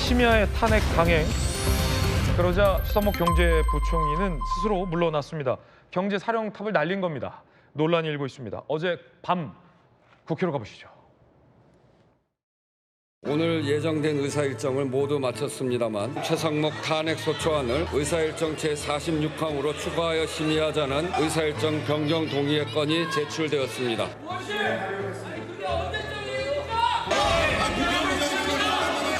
심야의 탄핵 강행. 그러자 추상목 경제부총리는 스스로 물러났습니다. 경제사령탑을 날린 겁니다. 논란이 일고 있습니다. 어제 밤 국회로 가보시죠. 오늘 예정된 의사일정을 모두 마쳤습니다만 최상목 탄핵소추안을 의사일정 제46항으로 추가하여 심의하자는 의사일정 변경 동의의 건이 제출되었습니다.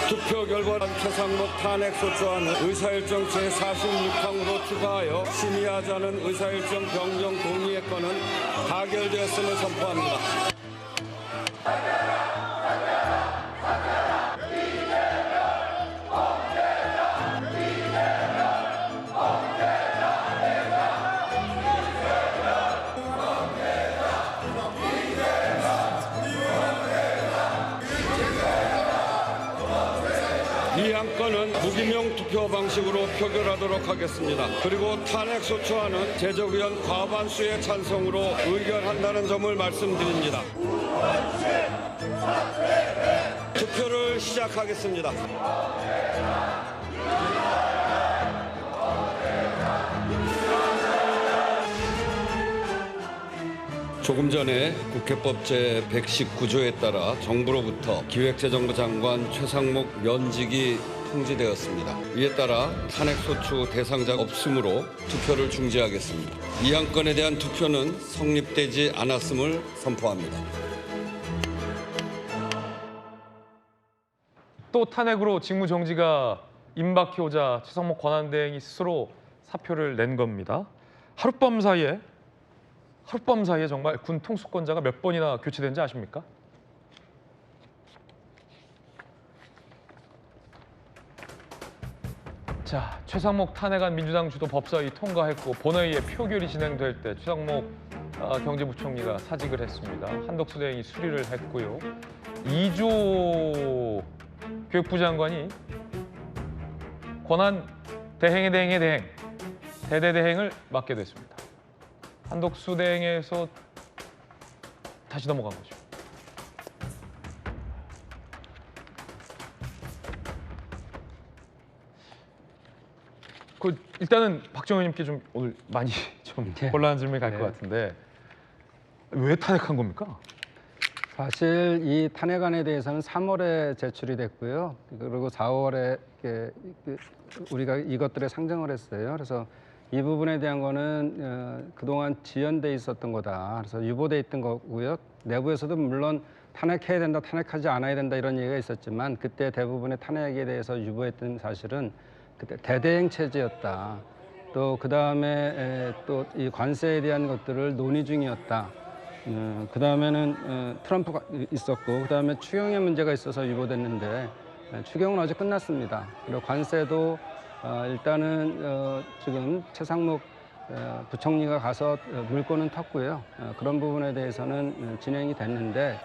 투표 결과 최상목 탄핵소추안을 의사일정 제46항으로 추가하여 심의하자는 의사일정 변경 동의의 건은 가결되었음을 선포합니다. 이 안건은 무기명 투표 방식으로 표결하도록 하겠습니다. 그리고 탄핵소추안은 제적의원 과반수의 찬성으로 의결한다는 점을 말씀드립니다. 투표를 시작하겠습니다. 조금 전에 국회법 제119조에 따라 정부로부터 기획재정부 장관 최상목 면직이 통지되었습니다. 이에 따라 탄핵소추 대상자가 없으므로 투표를 중지하겠습니다. 이 안건에 대한 투표는 성립되지 않았음을 선포합니다. 또 탄핵으로 직무정지가 임박해오자 최상목 권한대행이 스스로 사표를 낸 겁니다. 하룻밤 사이에 정말 군 통수권자가 몇 번이나 교체된지 아십니까? 자, 최상목 탄핵안 민주당 주도 법사위 통과했고 본회의에 표결이 진행될 때 최상목 경제부총리가 사직을 했습니다. 한덕수 대행이 수리를 했고요. 이조 교육부 장관이 권한 대행의 대행, 대대대행을 맡게 됐습니다. 한덕수 대행에서 다시 넘어간 거죠. 일단은 박정희 의원님께 좀 오늘 많이 좀 곤란한 질문이 갈 것 같은데 왜 탄핵한 겁니까? 사실 이 탄핵안에 대해서는 3월에 제출이 됐고요. 그리고 4월에 우리가 이것들에 상정을 했어요. 그래서 이 부분에 대한 거는 그동안 지연돼 있었던 거다. 그래서 유보돼 있던 거고요. 내부에서도 물론 탄핵해야 된다, 탄핵하지 않아야 된다 이런 얘기가 있었지만 그때 대부분의 탄핵에 대해서 유보했던 사실은 그때 대대행 체제였다. 또 그 다음에 또 이 관세에 대한 것들을 논의 중이었다. 그 다음에는 트럼프가 있었고 그 다음에 추경의 문제가 있어서 유보됐는데 추경은 어제 끝났습니다. 그리고 관세도 일단은 지금 최상목 부총리가 가서 물꼬는 텄고요. 그런 부분에 대해서는 진행이 됐는데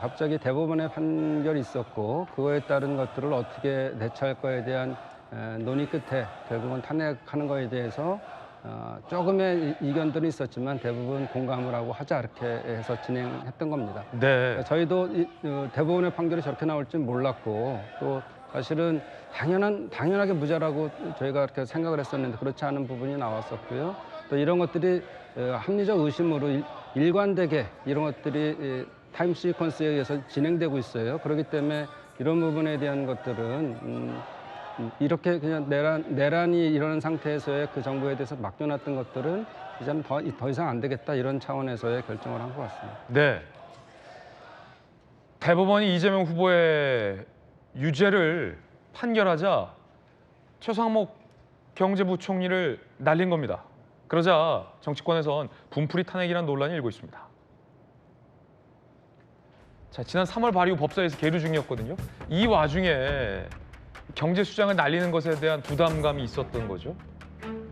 갑자기 대법원의 판결이 있었고 그거에 따른 것들을 어떻게 대처할 거에 대한 논의 끝에 결국은 탄핵하는 거에 대해서 조금의 이견들은 있었지만 대부분 공감을 하고 하자 이렇게 해서 진행했던 겁니다. 네. 저희도 대법원의 판결이 저렇게 나올 줄 몰랐고 또 사실은 당연하게 무죄라고 저희가 그렇게 생각을 했었는데 그렇지 않은 부분이 나왔었고요. 또 이런 것들이 합리적 의심으로 일관되게 이런 것들이 타임 시퀀스에 의해서 진행되고 있어요. 그렇기 때문에 이런 부분에 대한 것들은 이렇게 그냥 내란이 일어난 상태에서의 그 정부에 대해서 맡겨놨던 것들은 이제는 더 이상 안 되겠다 이런 차원에서의 결정을 한 것 같습니다. 네. 대법원이 이재명 후보의 유죄를 판결하자 최상목 경제부총리를 날린 겁니다. 그러자 정치권에선 분풀이 탄핵이라는 논란이 일고 있습니다. 자, 지난 3월 발의 후 법사위에서 계류 중이었거든요. 이 와중에 경제 수장을 날리는 것에 대한 부담감이 있었던 거죠.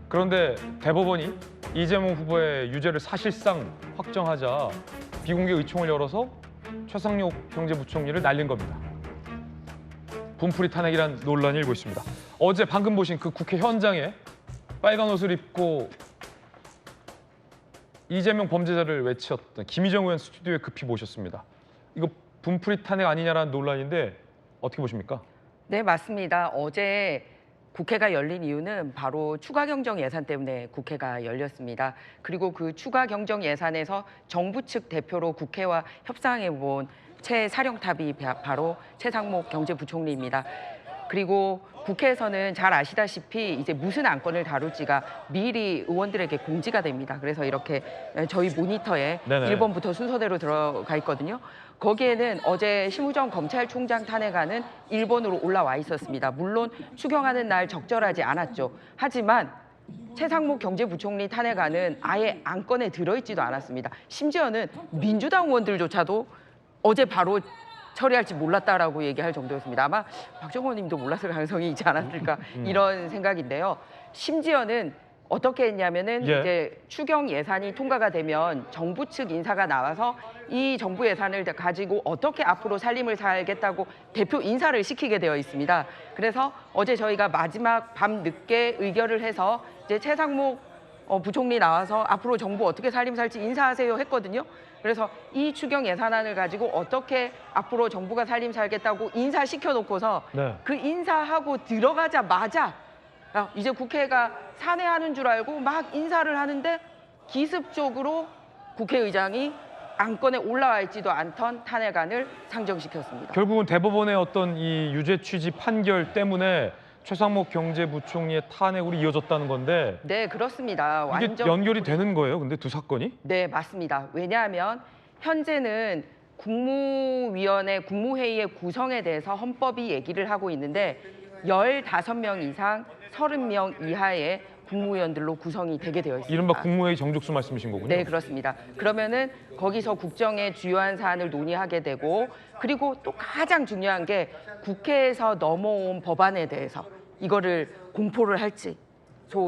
그런데 대법원이 이재명 후보의 유죄를 사실상 확정하자 비공개 의총을 열어서 최상목 경제부총리를 날린 겁니다. 분풀이 탄핵이란 논란이 일고 있습니다. 어제 방금 보신 그 국회 현장에 빨간 옷을 입고 이재명 범죄자를 외쳤던 김희정 의원 스튜디오에 급히 모셨습니다. 이거 분풀이 탄핵 아니냐라는 논란인데 어떻게 보십니까? 네, 맞습니다. 어제 국회가 열린 이유는 바로 추가 경정 예산 때문에 국회가 열렸습니다. 그리고 그 추가 경정 예산에서 정부 측 대표로 국회와 협상해 본 최사령탑이 바로 최상목 경제부총리입니다. 그리고 국회에서는 잘 아시다시피 이제 무슨 안건을 다룰지가 미리 의원들에게 공지가 됩니다. 그래서 이렇게 저희 모니터에 네네. 1번부터 순서대로 들어가 있거든요. 거기에는 어제 심우정 검찰총장 탄핵안은 1번으로 올라와 있었습니다. 물론 추경하는 날 적절하지 않았죠. 하지만 최상목 경제부총리 탄핵안은 아예 안건에 들어있지도 않았습니다. 심지어는 민주당 의원들조차도 어제 바로 처리할지 몰랐다라고 얘기할 정도였습니다. 아마 박정원 님도 몰랐을 가능성이 있지 않았을까 이런 생각인데요. 심지어는 어떻게 했냐면은 예. 이제 추경 예산이 통과가 되면 정부 측 인사가 나와서 이 정부 예산을 가지고 어떻게 앞으로 살림을 살겠다고 대표 인사를 시키게 되어 있습니다. 그래서 어제 저희가 마지막 밤 늦게 의결을 해서 이제 최상목 부총리 나와서 앞으로 정부 어떻게 살림 살지 인사하세요 했거든요. 그래서 이 추경 예산안을 가지고 어떻게 앞으로 정부가 살림 살겠다고 인사시켜 놓고서 네. 그 인사하고 들어가자마자 이제 국회가 산회하는 줄 알고 막 인사를 하는데 기습적으로 국회의장이 안건에 올라와 있지도 않던 탄핵안을 상정시켰습니다. 결국은 대법원의 어떤 이 유죄 취지 판결 때문에 최상목 경제부총리의 탄핵으로 이어졌다는 건데 네, 그렇습니다. 이게 완전 연결이 되는 거예요? 근데 두 사건이? 네, 맞습니다. 왜냐하면 현재는 국무위원회 국무회의의 구성에 대해서 헌법이 얘기를 하고 있는데 15명 이상 30명 이하의 국무위원들로 구성이 되게 되어 있습니다. 이른바 국무회의 정족수 말씀이신 거군요. 네, 그렇습니다. 그러면은 거기서 국정의 주요한 사안을 논의하게 되고 그리고 또 가장 중요한 게 국회에서 넘어온 법안에 대해서 이거를 공포를 할지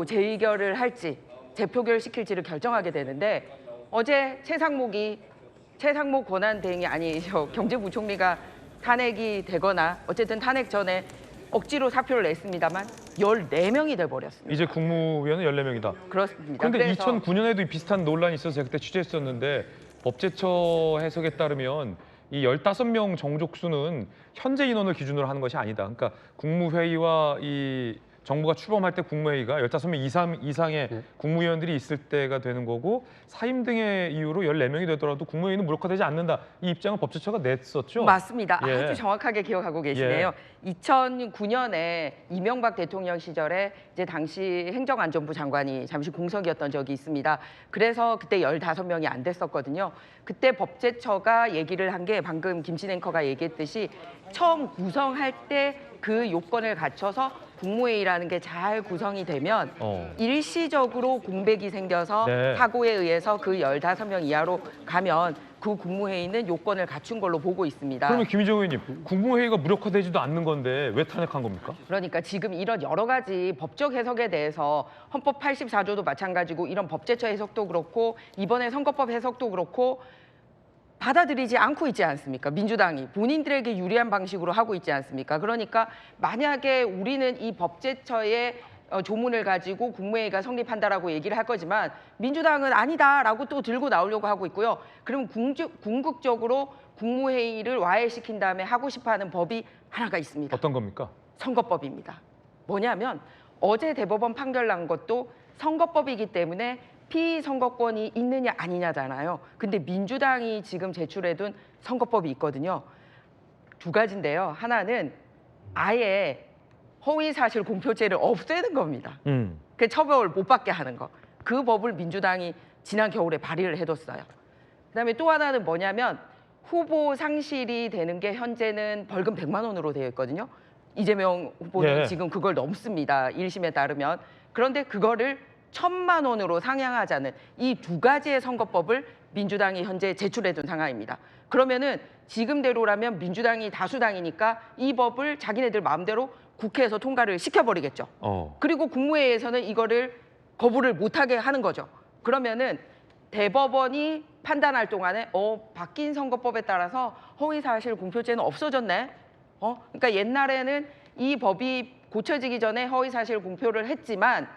재의결을 할지 재표결 시킬지를 결정하게 되는데 어제 최상목 권한대행이 아니죠. 경제부총리가 탄핵이 되거나 어쨌든 탄핵 전에 억지로 사표를 냈습니다만 14명이 돼버렸습니다. 이제 국무위원은 14명이다. 그렇습니다. 그런데 그래서 2009년에도 비슷한 논란이 있어서 제가 그때 취재했었는데 법제처 해석에 따르면 이 15명 정족수는 현재 인원을 기준으로 하는 것이 아니다. 그러니까 국무회의와 이 정부가 출범할 때 국무회의가 15명 이상의 네. 국무위원들이 있을 때가 되는 거고 사임 등의 이유로 14명이 되더라도 국무회의는 무력화되지 않는다. 이 입장을 법제처가 냈었죠. 맞습니다. 예. 아주 정확하게 기억하고 계시네요. 2009년에 이명박 대통령 시절에 이제 당시 행정안전부 장관이 잠시 공석이었던 적이 있습니다. 그래서 그때 15명이 안 됐었거든요. 그때 법제처가 얘기를 한 게 방금 김신 앵커가 얘기했듯이 처음 구성할 때 그 요건을 갖춰서 국무회의라는 게 잘 구성이 되면 일시적으로 공백이 생겨서 네. 사고에 의해서 그 15명 이하로 가면 그 국무회의는 요건을 갖춘 걸로 보고 있습니다. 그러면 김희정 의원님, 국무회의가 무력화되지도 않는 건데 왜 탄핵한 겁니까? 그러니까 지금 이런 여러 가지 법적 해석에 대해서 헌법 84조도 마찬가지고 이런 법제처 해석도 그렇고 이번에 선거법 해석도 그렇고 받아들이지 않고 있지 않습니까? 민주당이 본인들에게 유리한 방식으로 하고 있지 않습니까? 그러니까 만약에 우리는 이 법제처의 조문을 가지고 국무회의가 성립한다라고 얘기를 할 거지만 민주당은 아니다라고 또 들고 나오려고 하고 있고요. 그럼 궁극적으로 국무회의를 와해시킨 다음에 하고 싶어하는 법이 하나가 있습니다. 어떤 겁니까? 선거법입니다. 뭐냐면 어제 대법원 판결 난 것도 선거법이기 때문에 피선거권이 있느냐 아니냐잖아요. 근데 민주당이 지금 제출해둔 선거법이 있거든요. 두 가지인데요. 하나는 아예 허위사실 공표죄를 없애는 겁니다. 그 처벌 못 받게 하는 거. 그 법을 민주당이 지난 겨울에 발의를 해뒀어요. 그다음에 또 하나는 뭐냐면 후보 상실이 되는 게 현재는 벌금 100만 원으로 되어 있거든요. 이재명 후보는 예. 지금 그걸 넘습니다. 1심에 따르면. 그런데 그거를 1,000만 원으로 상향하자는 이 두 가지의 선거법을 민주당이 현재 제출해둔 상황입니다. 그러면은 지금대로라면 민주당이 다수당이니까 이 법을 자기네들 마음대로 국회에서 통과를 시켜버리겠죠. 그리고 국무회의에서는 이거를 거부를 못하게 하는 거죠. 그러면은 대법원이 판단할 동안에 바뀐 선거법에 따라서 허위사실 공표죄는 없어졌네. 그러니까 옛날에는 이 법이 고쳐지기 전에 허위사실 공표를 했지만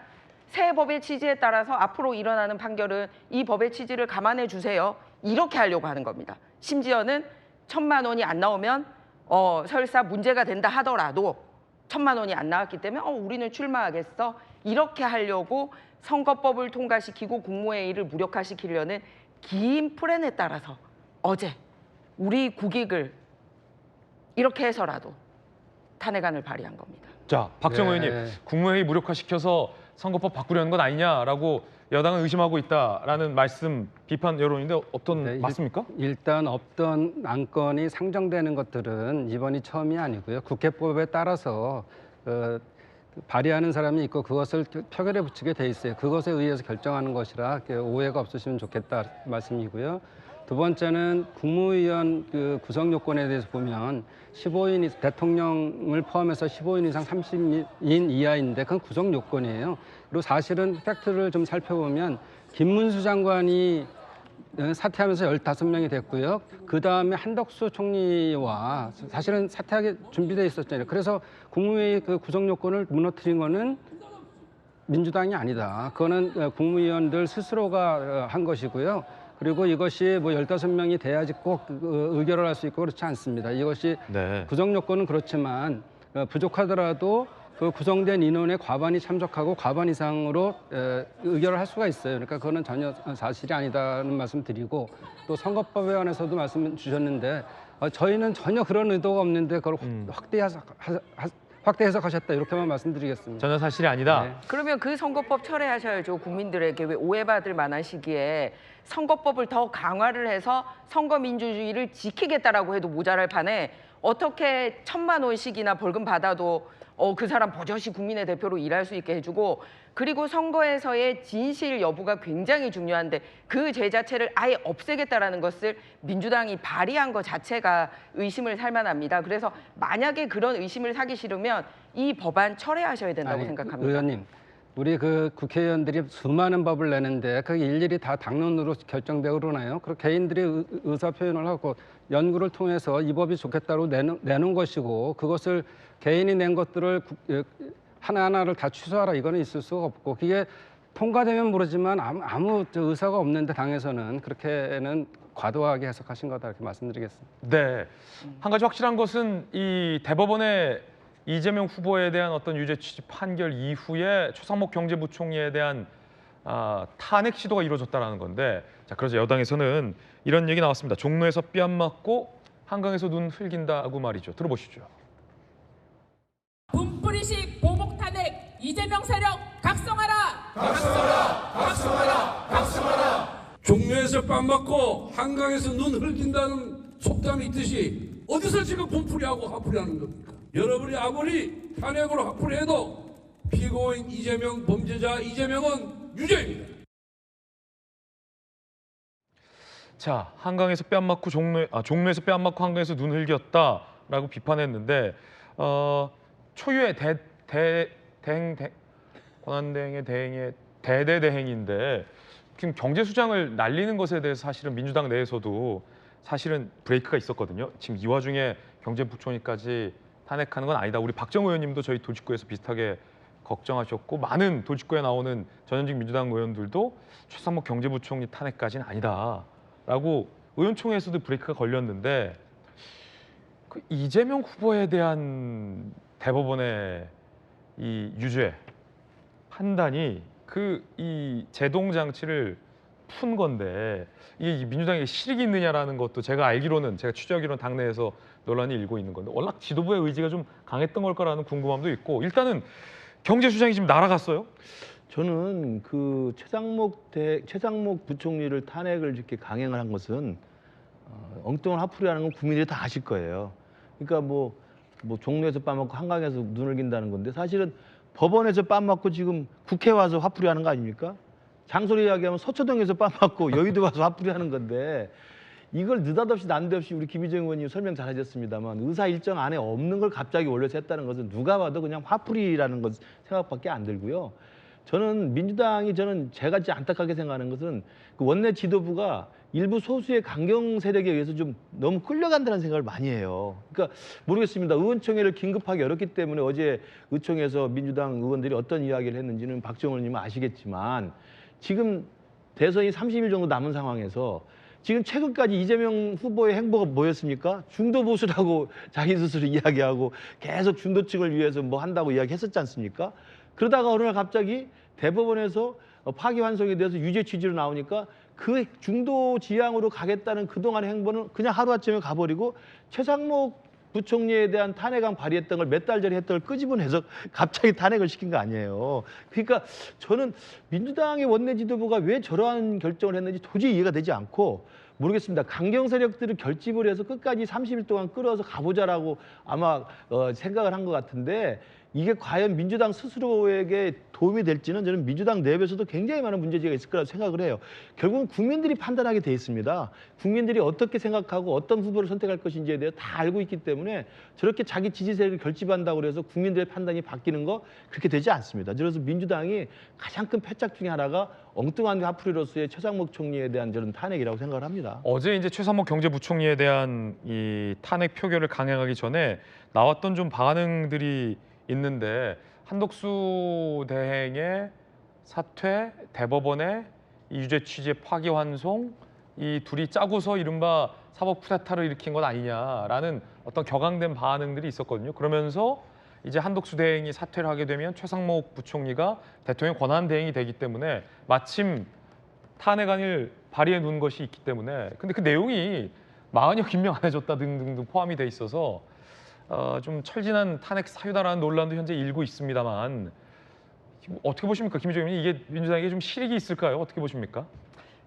새 법의 취지에 따라서 앞으로 일어나는 판결은 이 법의 취지를 감안해 주세요. 이렇게 하려고 하는 겁니다. 심지어는 1,000만 원이 안 나오면 설사 문제가 된다 하더라도 1,000만 원이 안 나왔기 때문에 우리는 출마하겠어. 이렇게 하려고 선거법을 통과시키고 국무회의를 무력화시키려는 긴 플랜에 따라서 어제 우리 국익을 이렇게 해서라도 탄핵안을 발의한 겁니다. 자, 박정호 네. 의원님, 국무회의 무력화시켜서 선거법 바꾸려는 건 아니냐라고 여당은 의심하고 있다라는 말씀, 비판 여론인데 어떤 네, 맞습니까? 일단 없던 안건이 상정되는 것들은 이번이 처음이 아니고요. 국회법에 따라서 발의하는 사람이 있고 그것을 표결에 붙이게 돼 있어요. 그것에 의해서 결정하는 것이라 오해가 없으시면 좋겠다 말씀이고요. 두 번째는 국무위원 구성 요건에 대해서 보면 15인 대통령을 포함해서 15인 이상 30인 이하인데 그건 구성 요건이에요. 그리고 사실은 팩트를 좀 살펴보면 김문수 장관이 사퇴하면서 15명이 됐고요. 그다음에 한덕수 총리와 사실은 사퇴하게 준비돼 있었잖아요. 그래서 국무회의 그 구성 요건을 무너뜨린 거는 민주당이 아니다. 그거는 국무위원들 스스로가 한 것이고요. 그리고 이것이 뭐 15명이 돼야지 꼭 의결을 할 수 있고 그렇지 않습니다. 이것이 네. 구성 요건은 그렇지만 부족하더라도 그 구성된 인원의 과반이 참석하고 과반 이상으로 의결을 할 수가 있어요. 그러니까 그거는 전혀 사실이 아니다는 말씀 드리고 또 선거법에 관해서도 말씀 주셨는데 저희는 전혀 그런 의도가 없는데 그걸 확대 해석하셨다 이렇게만 말씀드리겠습니다. 전혀 사실이 아니다. 네. 그러면 그 선거법 철회하셔야죠. 국민들에게 왜 오해받을 만한 시기에 선거법을 더 강화를 해서 선거 민주주의를 지키겠다라고 해도 모자랄 판에 어떻게 1,000만 원씩이나 벌금 받아도 그 사람 버젓이 국민의 대표로 일할 수 있게 해주고 그리고 선거에서의 진실 여부가 굉장히 중요한데 그 죄 자체를 아예 없애겠다라는 것을 민주당이 발의한 것 자체가 의심을 살 만합니다. 그래서 만약에 그런 의심을 사기 싫으면 이 법안 철회하셔야 된다고 생각합니다. 의원님, 우리 그 국회의원들이 수많은 법을 내는데 그게 일일이 다 당론으로 결정되고 그러나요? 그 개인들이 의사 표현을 하고 연구를 통해서 이 법이 좋겠다고 내놓은 것이고 그것을 개인이 낸 것들을 하나하나를 다 취소하라 이거는 있을 수가 없고 그게 통과되면 모르지만 아무 의사가 없는데 당에서는 그렇게는 과도하게 해석하신 거다 이렇게 말씀드리겠습니다. 네. 한 가지 확실한 것은 이 대법원의 이재명 후보에 대한 어떤 유죄 취지 판결 이후에 최상목 경제부총리에 대한 탄핵 시도가 이루어졌다는 건데 자, 그래서 여당에서는 이런 얘기 나왔습니다. 종로에서 뺨 맞고 한강에서 눈 흘긴다고 말이죠. 들어보시죠. 분뿌리식 보복 탄핵 이재명 세력 각성하라! 종로에서 뺨 맞고 한강에서 눈 흘긴다는 속담이 있듯이 어디서 지금 분풀이하고 화풀이하는 겁니까? 여러분이 아무리 탄핵으로 화풀이해도 피고인 이재명, 범죄자 이재명은 유죄입니다. 자, 한강에서 뺨 맞고 종로에서 뺨 맞고 한강에서 눈 흘겼다라고 비판했는데 초유의 권한대행의 대행의 대대대행인데 지금 경제 수장을 날리는 것에 대해서 사실은 민주당 내에서도 사실은 브레이크가 있었거든요. 지금 이 와중에 경제부총리까지 탄핵하는 건 아니다. 우리 박정호 의원님도 저희 도직구에서 비슷하게 걱정하셨고 많은 도직구에 나오는 전현직 민주당 의원들도 최상목 경제부총리 탄핵까지는 아니다라고 의원총회에서도 브레이크가 걸렸는데 그 이재명 후보에 대한 대법원의 이 유죄 판단이 이 제동 장치를 푼 건데 이게 민주당에 실익이 있느냐라는 것도 제가 취재하기로는 당내에서 논란이 일고 있는 건데 워낙 지도부의 의지가 좀 강했던 걸 거라는 궁금함도 있고 일단은 경제수장이 지금 날아갔어요. 저는 그 최상목 부총리를 탄핵을 이렇게 강행을 한 것은 엉뚱한 화풀이하는 건 국민들이 다 아실 거예요. 그러니까 뭐 종로에서 뺨 맞고 한강에서 눈을 긴다는 건데 사실은 법원에서 뺨 맞고 지금 국회 와서 화풀이하는 거 아닙니까? 장소리 이야기하면 서초동에서 뺨 맞고 여의도 와서 화풀이하는 건데 이걸 느닷없이 난데없이 우리 김희정 의원님 설명 잘 하셨습니다만 의사 일정 안에 없는 걸 갑자기 올려서 했다는 것은 누가 봐도 그냥 화풀이라는 것 생각밖에 안 들고요. 저는 민주당이 제가 안타깝게 생각하는 것은 그 원내 지도부가 일부 소수의 강경 세력에 의해서 좀 너무 끌려간다는 생각을 많이 해요. 그러니까 모르겠습니다. 의원총회를 긴급하게 열었기 때문에 어제 의총에서 민주당 의원들이 어떤 이야기를 했는지는 박정호 의원님은 아시겠지만 지금 대선이 30일 정도 남은 상황에서 지금 최근까지 이재명 후보의 행보가 뭐였습니까? 중도 보수라고 자기 스스로 이야기하고 계속 중도층을 위해서 뭐 한다고 이야기했었지 않습니까? 그러다가 어느 날 갑자기 대법원에서 파기환송에 대해서 유죄 취지로 나오니까 그 중도 지향으로 가겠다는 그동안의 행보는 그냥 하루아침에 가버리고 최상목 부총리에 대한 탄핵안 발의했던 걸 몇 달 전에 했던 걸 끄집어내서 갑자기 탄핵을 시킨 거 아니에요. 그러니까 저는 민주당의 원내 지도부가 왜 저러한 결정을 했는지 도저히 이해가 되지 않고 모르겠습니다. 강경 세력들을 결집을 해서 끝까지 30일 동안 끌어서 가보자라고 아마 생각을 한 것 같은데 이게 과연 민주당 스스로에게 도움이 될지는 저는 민주당 내부에서도 굉장히 많은 문제제기가 있을 거라고 생각을 해요. 결국은 국민들이 판단하게 돼 있습니다. 국민들이 어떻게 생각하고 어떤 후보를 선택할 것인지에 대해 다 알고 있기 때문에 저렇게 자기 지지 세력을 결집한다고 해서 국민들의 판단이 바뀌는 거 그렇게 되지 않습니다. 그래서 민주당이 가장 큰 패착 중에 하나가 엉뚱한 화풀이로서의 최상목 총리에 대한 저는 탄핵이라고 생각을 합니다. 어제 이제 최상목 경제부총리에 대한 이 탄핵 표결을 강행하기 전에 나왔던 좀 반응들이 있는데 한덕수 대행의 사퇴, 대법원의 이 유죄 취지의 파기환송 이 둘이 짜고서 이른바 사법 쿠데타를 일으킨 것 아니냐라는 어떤 격앙된 반응들이 있었거든요. 그러면서 이제 한덕수 대행이 사퇴를 하게 되면 최상목 부총리가 대통령 권한 대행이 되기 때문에 마침 탄핵안을 발의해 놓은 것이 있기 때문에 근데 그 내용이 40여 김명 안 해줬다 등등등 포함이 돼 있어서 좀 철진한 탄핵 사유다라는 논란도 현재 일고 있습니다만 어떻게 보십니까, 김희정 의원님? 이게 민주당에게 좀 실익이 있을까요? 어떻게 보십니까?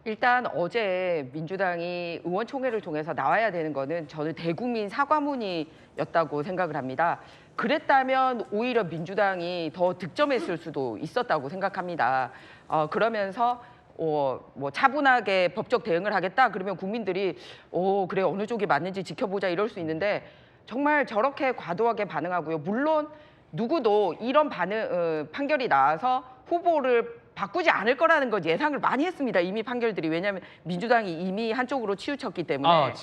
일단 어제 민주당이 의원총회를 통해서 나와야 되는 거는 저는 대국민 사과문이었다고 생각을 합니다. 그랬다면 오히려 민주당이 더 득점했을 수도 있었다고 생각합니다. 그러면서 뭐 차분하게 법적 대응을 하겠다 그러면 국민들이 그래 어느 쪽이 맞는지 지켜보자 이럴 수 있는데 정말 저렇게 과도하게 반응하고요. 물론 누구도 이런 판결이 나와서 후보를 바꾸지 않을 거라는 것 예상을 많이 했습니다. 이미 판결들이. 왜냐하면 민주당이 이미 한쪽으로 치우쳤기 때문에.